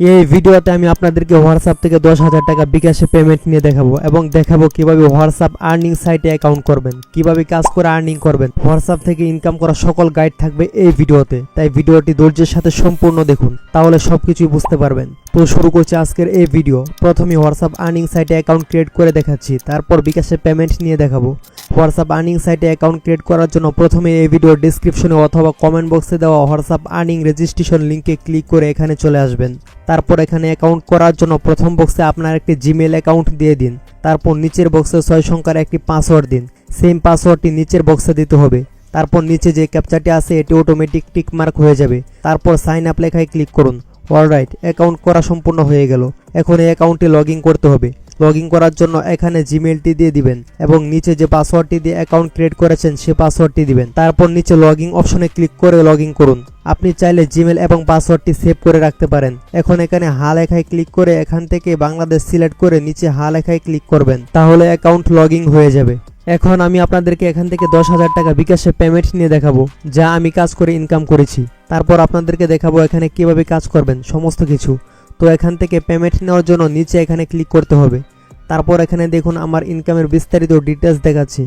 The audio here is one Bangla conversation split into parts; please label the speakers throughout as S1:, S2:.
S1: এই ভিডিওতে আমি আপনাদেরকে হোয়াটসঅ্যাপ থেকে 10,000 টাকা বিকাশে পেমেন্ট নিয়ে দেখাবো এবং দেখাবো কিভাবে হোয়াটসঅ্যাপ আর্নিং সাইটে অ্যাকাউন্ট করবেন, কিভাবে কাজ করে আর্নিং করবেন। হোয়াটসঅ্যাপ থেকে ইনকাম করা সকল গাইড থাকবে এই ভিডিওতে, তাই ভিডিওটি ধৈর্যের সাথে সম্পূর্ণ দেখুন, তাহলে সবকিছুই বুঝতে পারবেন। তো শুরু করছি আজকের এই ভিডিও। প্রথমে হোয়াটসঅ্যাপ আর্নিং সাইটে অ্যাকাউন্ট ক্রিয়েট করে দেখাচ্ছি, তারপর বিকাশে পেমেন্ট নিয়ে দেখাবো। হোয়াটসঅ্যাপ আর্নিং সাইটে অ্যাকাউন্ট ক্রিয়েট করার জন্য প্রথমে এই ভিডিওর ডিসক্রিপশনে অথবা কমেন্ট বক্সে দেওয়া হোয়াটসঅ্যাপ আর্নিং রেজিস্ট্রেশন লিঙ্কে ক্লিক করে এখানে চলে আসবেন। তারপর এখানে অ্যাকাউন্ট করার জন্য প্রথম বক্সে আপনার একটি জিমেল অ্যাকাউন্ট দিয়ে দিন। তারপর নিচের বক্সে 6 সংখ্যার একটি পাসওয়ার্ড দিন। সেম পাসওয়ার্ডটি নিচের বক্সে দিতে হবে। তারপর নিচে যে ক্যাপচাটি আছে এটি অটোমেটিক টিক মার্ক হয়ে যাবে। তারপর সাইন আপ লেখায় ক্লিক করুন। অলরাইট, অ্যাকাউন্ট করা সম্পূর্ণ হয়ে গেল। এখন এই অ্যাকাউন্টে লগ ইন করতে হবে। লগ ইন করার জন্য এখানে জিমেলটি দিয়ে দিবেন এবং নিচে যে পাসওয়ার্ডটি দিয়ে অ্যাকাউন্ট ক্রিয়েট করেছেন সে পাসওয়ার্ডটি দিবেন। তারপর নিচে লগ ইন অপশনে ক্লিক করে লগ ইন করুন। আপনি চাইলে জিমেল এবং পাসওয়ার্ডটি সেভ করে রাখতে পারেন। এখন এখানে হা লেখায় ক্লিক করে এখান থেকে বাংলাদেশ সিলেক্ট করে নিচে হা লেখায় ক্লিক করবেন, তাহলে অ্যাকাউন্ট লগ ইন হয়ে যাবে। এখন আমি আপনাদেরকে এখান থেকে 10,000 টাকা বিকাশে পেমেন্ট নিয়ে দেখাবো, যা আমি কাজ করে ইনকাম করেছি। তারপর আপনাদেরকে দেখাবো এখানে কিভাবে কাজ করবেন সমস্ত কিছু। তো এখান থেকে পেমেন্ট নেওয়ার জন্য নিচে এখানে ক্লিক করতে হবে। তারপর এখানে দেখুন আমার ইনকামের বিস্তারিত ডিটেলস দেখাচ্ছি।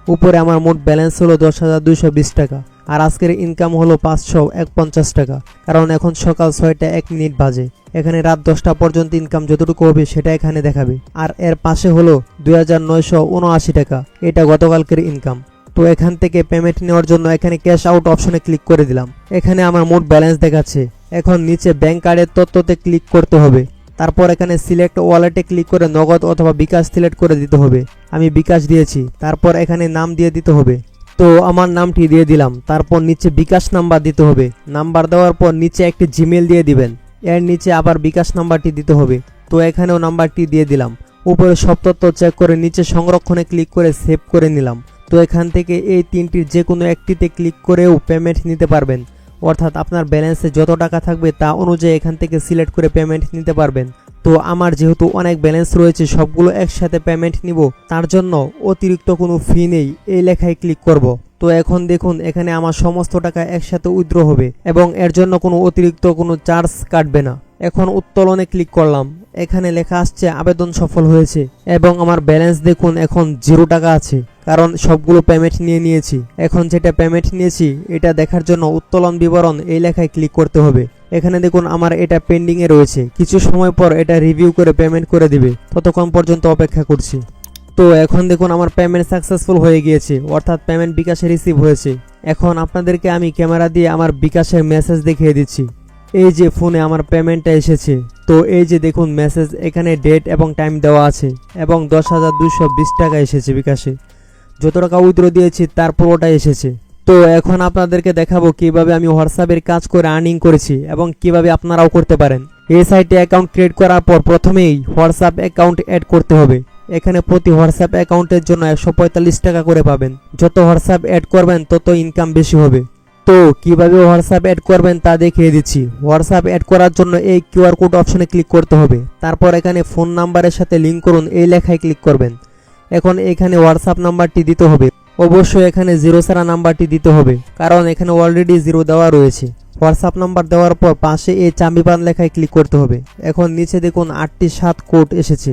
S1: উপরে আমার মোট ব্যালেন্স হলো 10,220 টাকা, আর আজকের ইনকাম হলো 551 টাকা, কারণ এখন সকাল 6টা 1 মিনিট বাজে। এখানে রাত 10টা পর্যন্ত ইনকাম যতটুকু হবে সেটা এখানে দেখাবে। আর এর পাশে হলো 2,979 টাকা, এটা গতকালকের ইনকাম। তো এখান থেকে পেমেন্ট নেওয়ার জন্য এখানে ক্যাশ আউট অপশনে ক্লিক করে দিলাম। এখানে আমার মোট ব্যালেন্স দেখাচ্ছে। এখন নিচে ব্যাংক কার্ডের তথ্যতে ক্লিক করতে হবে। তারপর এখানে সিলেক্ট ওয়ালেটে ক্লিক করে নগদ অথবা বিকাশ সিলেক্ট করে দিতে হবে। আমি বিকাশ দিয়েছি। তারপর এখানে নাম দিয়ে দিতে হবে। তো আমার নামটি দিয়ে দিলাম। তারপর নিচে বিকাশ নাম্বার দিতে হবে। নাম্বার দেওয়ার পর নিচে একটি জিমেল দিয়ে দিবেন। এর নিচে আবার বিকাশ নাম্বারটি দিতে হবে। তো এখানেও নাম্বারটি দিয়ে দিলাম। উপরে সব তথ্য চেক করে নিচে সংরক্ষণে ক্লিক করে সেভ করে নিলাম। তো এখান থেকে এই তিনটির যে কোনো একটিতে ক্লিক করেও পেমেন্ট নিতে পারবেন, অর্থাৎ আপনার ব্যালেন্সে যত টাকা থাকবে তা অনুযায়ী এখান থেকে সিলেক্ট করে পেমেন্ট নিতে পারবেন। তো আমার যেহেতু অনেক ব্যালেন্স রয়েছে, সবগুলো একসাথে পেমেন্ট নিব, তার জন্য অতিরিক্ত কোনো ফি নেই, এই লেখায় ক্লিক করব। তো এখন দেখুন এখানে আমার সমস্ত টাকা একসাথে উইথড্র হবে এবং এর জন্য কোনো অতিরিক্ত কোনো চার্জ কাটবে না। এখন উত্তোলনে ক্লিক করলাম। এখানে লেখা আসছে আবেদন সফল হয়েছে এবং আমার ব্যালেন্স দেখুন এখন 0 টাকা আছে, কারণ সবগুলো পেমেন্ট নিয়ে নিয়েছি। এখন যেটা পেমেন্ট নিয়েছি এটা দেখার জন্য উত্তোলন বিবরণ এই লেখায় ক্লিক করতে হবে। এখানে দেখুন আমার এটা পেন্ডিং এ রয়েছে, কিছু সময় পর এটা রিভিউ করে পেমেন্ট করে দিবে, ততক্ষণ পর্যন্ত অপেক্ষা করছি। তো এখন দেখুন আমার পেমেন্ট সাকসেসফুল হয়ে গিয়েছে, অর্থাৎ পেমেন্ট বিকাশে রিসিভ হয়েছে। এখন আপনাদেরকে আমি ক্যামেরা দিয়ে আমার বিকাশের মেসেজ দেখিয়ে দিচ্ছি। এই যে ফোনে আমার পেমেন্টটা এসেছে। তো এই যে দেখুন মেসেজ, এখানে ডেট এবং টাইম দেওয়া আছে এবং 10,220 টাকা এসেছে বিকাশে। যত টাকা উইথড্র দিয়েছি তার পুরোটাই এসেছে। তো এখন আপনাদেরকে দেখাবো কিভাবে আমি হোয়াটসঅ্যাপের কাজ করে আর্নিং করেছি এবং কিভাবে আপনারাও করতে পারেন। এই সাইটে অ্যাকাউন্ট ক্রিয়েট করার পর প্রথমেই হোয়াটসঅ্যাপ অ্যাকাউন্ট অ্যাড করতে হবে। এখানে প্রতি হোয়াটসঅ্যাপ অ্যাকাউন্টের জন্য 145 টাকা করে পাবেন। যত হোয়াটসঅ্যাপ অ্যাড করবেন তত ইনকাম বেশি হবে। তো কিভাবে হোয়াটসঅ্যাপ অ্যাড করবেন তা দেখিয়ে দিচ্ছি। হোয়াটসঅ্যাপ অ্যাড করার জন্য এই কিউআর কোড অপশনে ক্লিক করতে হবে। তারপর এখানে ফোন নাম্বারের সাথে লিঙ্ক করুন এই লেখায় ক্লিক করবেন। এখন এখানে হোয়াটসঅ্যাপ নাম্বারটি দিতে হবে। অবশ্যই এখানে 0 ছাড়া নাম্বারটি দিতে হবে, কারণ এখানে অলরেডি 0 দেওয়া রয়েছে। হোয়াটসঅ্যাপ নাম্বার দেওয়ার পর পাশে এই চাম্বিপান লেখায় ক্লিক করতে হবে। এখন নিচে দেখুন 8টি 7 কোড এসেছে,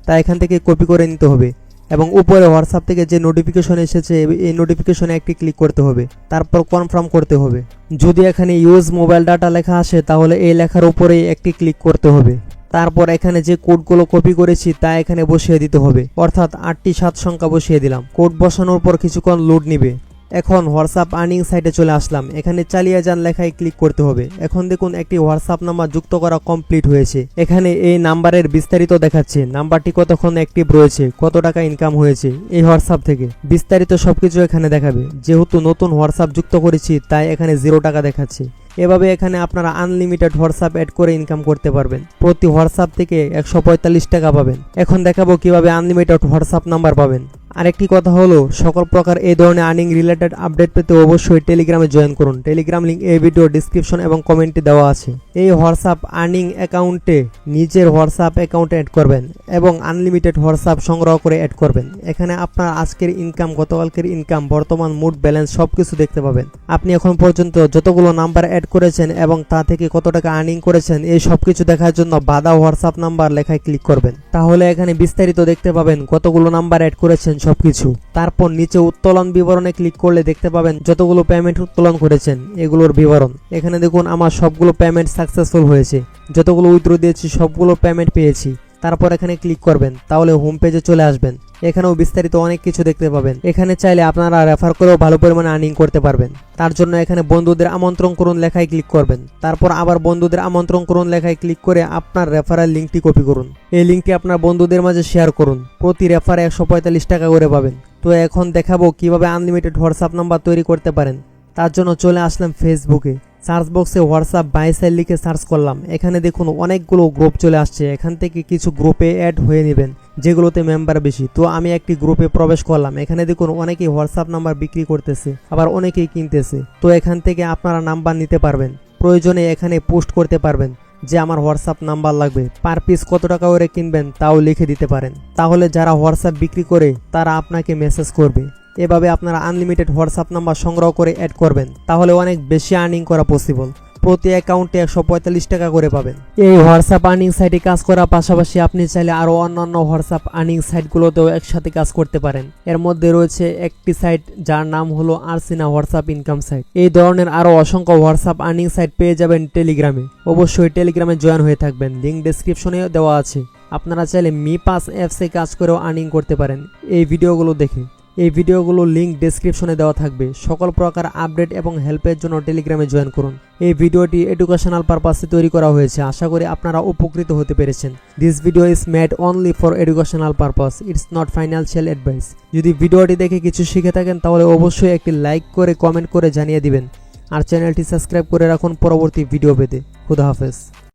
S1: তা এখান থেকে কপি করে নিতে হবে এবং উপরে হোয়াটসঅ্যাপ থেকে যে নোটিফিকেশন এসেছে এই নোটিফিকেশনে একটি ক্লিক করতে হবে। তারপর কনফার্ম করতে হবে। যদি এখানে ইউজ মোবাইল ডাটা লেখা আসে তাহলে এই লেখার উপরেই একটি ক্লিক করতে হবে। তারপর এখানে যে কোডগুলো কপি করেছি তা এখানে বসিয়ে দিতে হবে, অর্থাৎ 8টি 7 সংখ্যা বসিয়ে দিলাম। কোড বসানোর পর কিছুক্ষণ লোড নিবে। এখন হোয়াটসঅ্যাপ আর্নিং সাইটে চলে আসলাম। এখানে চালিয়ে যান লেখায় ক্লিক করতে হবে। এখন দেখুন একটি হোয়াটসঅ্যাপ নাম্বার যুক্ত করা কমপ্লিট হয়েছে। এখানে এই নাম্বারের বিস্তারিত দেখাচ্ছে, নাম্বারটি কতক্ষণ অ্যাক্টিভ রয়েছে, কত টাকা ইনকাম হয়েছে এই হোয়াটসঅ্যাপ থেকে, বিস্তারিত সবকিছু এখানে দেখাবে। যেহেতু নতুন হোয়াটসঅ্যাপ যুক্ত করেছি তাই এখানে 0 টাকা দেখাচ্ছে। এভাবে এখানে আপনারা আনলিমিটেড হোয়াটসঅ্যাপ অ্যাড করে ইনকাম করতে পারবেন। প্রতি হোয়াটসঅ্যাপ থেকে 145 টাকা পাবেন। এখন দেখাবো কিভাবে আনলিমিটেড হোয়াটসঅ্যাপ নাম্বার পাবেন। আরেকটি কথা হলো, সকল প্রকার এই ধরনের আর্নিং রিলেটেড আপডেট পেতে অবশ্যই টেলিগ্রামে জয়েন করুন। টেলিগ্রাম লিঙ্ক এই ভিডিও ডিসক্রিপশন এবং কমেন্টে দেওয়া আছে। এই হোয়াটসঅ্যাপ আর্নিং অ্যাকাউন্টে নিজের হোয়াটসঅ্যাপ অ্যাকাউন্টে অ্যাড করবেন এবং আনলিমিটেড হোয়াটসঅ্যাপ সংগ্রহ করে অ্যাড করবেন। এখানে আপনার আজকের ইনকাম, গতকালকের ইনকাম, বর্তমান মুড ব্যালেন্স সবকিছু দেখতে পাবেন। আপনি এখন পর্যন্ত যতগুলো নাম্বার অ্যাড করেছেন এবং তা থেকে কত টাকা আর্নিং করেছেন এই সবকিছু দেখার জন্য বাদা হোয়াটসঅ্যাপ নাম্বার লেখায় ক্লিক করবেন। তাহলে এখানে বিস্তারিত দেখতে পাবেন কতগুলো নাম্বার অ্যাড করেছেন সবকিছু। তারপর নিচে উত্তোলন বিবরণে ক্লিক করলে দেখতে পাবেন যতগুলো পেমেন্ট উত্তোলন করেছেন এগুলোর বিবরণ। এখানে দেখুন আমার সবগুলো পেমেন্ট সাকসেসফুল হয়েছে, যতগুলো উইথড্র দিয়েছি সবগুলো পেমেন্ট পেয়েছি। তারপর এখানে ক্লিক করবেন, তাহলে হোম পেজে চলে আসবেন। এখানেও বিস্তারিত অনেক কিছু দেখতে পাবেন। এখানে চাইলে আপনারা রেফার করেও ভালো পরিমাণে আর্নিং করতে পারবেন। তার জন্য এখানে বন্ধুদের আমন্ত্রণ করুন লেখায় ক্লিক করবেন। তারপর আবার বন্ধুদের আমন্ত্রণ করুন লেখায় ক্লিক করে আপনার রেফারেল লিঙ্কটি কপি করুন। এই লিঙ্কটি আপনার বন্ধুদের মাঝে শেয়ার করুন। প্রতি রেফারে 145 টাকা করে পাবেন। তো এখন দেখাবো কিভাবে আনলিমিটেড হোয়াটসঅ্যাপ নাম্বার তৈরি করতে পারেন। তার জন্য চলে আসলাম ফেসবুকে। সার্চ বক্সে হোয়াটসঅ্যাপ বাই সেল লিখে সার্চ করলাম। এখানে দেখুন অনেকগুলো গ্রুপ চলে আসছে। এখান থেকে কিছু গ্রুপে অ্যাড হয়ে নেবেন যেগুলোতে মেম্বার বেশি। তো আমি একটি গ্রুপে প্রবেশ করলাম। এখানে দেখুন অনেকেই হোয়াটসঅ্যাপ নাম্বার বিক্রি করতেছে, আবার অনেকেই কিনতেছে। তো এখান থেকে আপনারা নাম্বার নিতে পারবেন। প্রয়োজনে এখানে পোস্ট করতে পারবেন যে আমার হোয়াটসঅ্যাপ নাম্বার লাগবে। পার পিস কত টাকা করে কিনবেন তাও লিখে দিতে পারেন। তাহলে যারা হোয়াটসঅ্যাপ বিক্রি করে তারা আপনাকে মেসেজ করবে। এভাবে আপনারা আনলিমিটেড হোয়াটসঅ্যাপ নাম্বার সংগ্রহ করে অ্যাড করবেন। তাহলে অনেক বেশি আর্নিং করা পসিবল। প্রতি অ্যাকাউন্টে 145 টাকা করে পাবেন। এই হোয়াটসঅ্যাপ আর্নিং সাইটে কাজ করার পাশাপাশি আপনি চাইলে আরও অন্যান্য হোয়াটসঅ্যাপ আর্নিং সাইটগুলোতেও একসাথে কাজ করতে পারেন। এর মধ্যে রয়েছে একটি সাইট যার নাম হলো আরসিনা হোয়াটসঅ্যাপ ইনকাম সাইট। এই ধরনের আরও অসংখ্য হোয়াটসঅ্যাপ আর্নিং সাইট পেয়ে যাবেন টেলিগ্রামে। অবশ্যই টেলিগ্রামে জয়েন হয়ে থাকবেন, লিঙ্ক ডেসক্রিপশনে দেওয়া আছে। আপনারা চাইলে মি পাস অ্যাপসে কাজ করেও আর্নিং করতে পারেন এই ভিডিওগুলো দেখে। এই ভিডিওগুলো লিঙ্ক ডেসক্রিপশনে দেওয়া থাকবে। সকল প্রকার আপডেট এবং হেল্পের জন্য টেলিগ্রামে জয়েন করুন। এই ভিডিওটি এডুকেশনাল পারপাসে তৈরি করা হয়েছে। আশা করি আপনারা উপকৃত হতে পেরেছেন। This video is made only for educational purpose, it's not financial advice. যদি ভিডিওটি দেখে কিছু শিখে থাকেন তাহলে অবশ্যই একটি লাইক করে কমেন্ট করে জানিয়ে দিবেন। আর চ্যানেলটি সাবস্ক্রাইব করে রাখুন পরবর্তী ভিডিও পেতে। খুদা হাফেজ।